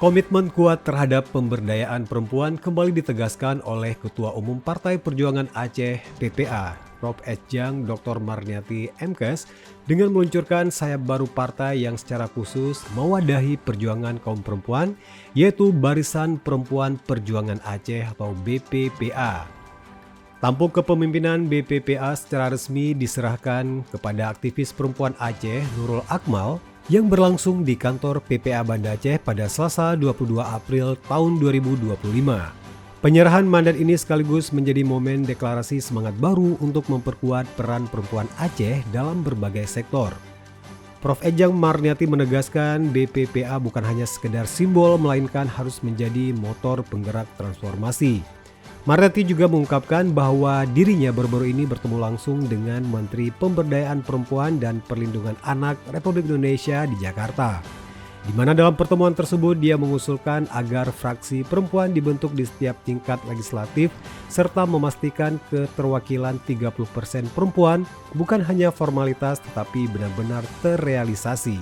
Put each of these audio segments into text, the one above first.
Komitmen kuat terhadap pemberdayaan perempuan kembali ditegaskan oleh Ketua Umum Partai Perjuangan Aceh (PPA), Prof. Ejang Dr. Marniati MKes, dengan meluncurkan sayap baru partai yang secara khusus mewadahi perjuangan kaum perempuan, yaitu Barisan Perempuan Perjuangan Aceh atau BPPA. Tampuk kepemimpinan BPPA secara resmi diserahkan kepada aktivis perempuan Aceh Nurul Akmal yang berlangsung di kantor PPA Banda Aceh pada Selasa 22 April tahun 2025. Penyerahan mandat ini sekaligus menjadi momen deklarasi semangat baru untuk memperkuat peran perempuan Aceh dalam berbagai sektor. Prof. Ejang Marniati menegaskan BPPA bukan hanya sekedar simbol melainkan harus menjadi motor penggerak transformasi. Marniati juga mengungkapkan bahwa dirinya baru-baru ini bertemu langsung dengan Menteri Pemberdayaan Perempuan dan Perlindungan Anak Republik Indonesia di Jakarta, di mana dalam pertemuan tersebut dia mengusulkan agar fraksi perempuan dibentuk di setiap tingkat legislatif serta memastikan keterwakilan 30% perempuan bukan hanya formalitas tetapi benar-benar terrealisasi.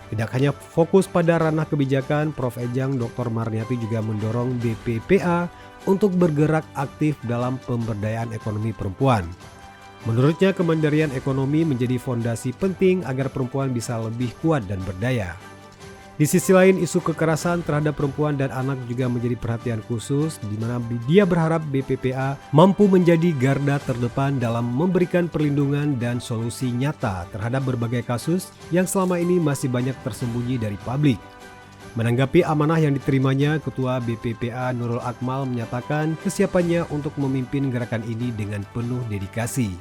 Tidak hanya fokus pada ranah kebijakan, Prof. Ejang Dr. Marniati juga mendorong BPPA untuk bergerak aktif dalam pemberdayaan ekonomi perempuan. Menurutnya, kemandirian ekonomi menjadi fondasi penting agar perempuan bisa lebih kuat dan berdaya. Di sisi lain, isu kekerasan terhadap perempuan dan anak juga menjadi perhatian khusus, di mana dia berharap BPPA mampu menjadi garda terdepan dalam memberikan perlindungan dan solusi nyata terhadap berbagai kasus yang selama ini masih banyak tersembunyi dari publik. Menanggapi amanah yang diterimanya, Ketua BPPA Nurul Akmal menyatakan kesiapannya untuk memimpin gerakan ini dengan penuh dedikasi.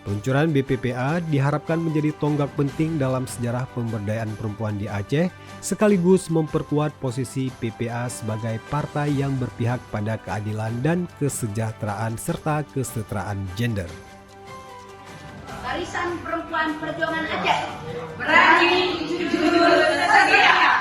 Peluncuran BPPA diharapkan menjadi tonggak penting dalam sejarah pemberdayaan perempuan di Aceh, sekaligus memperkuat posisi PPA sebagai partai yang berpihak pada keadilan dan kesejahteraan serta kesetaraan gender. Barisan Perempuan Perjuangan Aceh berani, jujur, setia.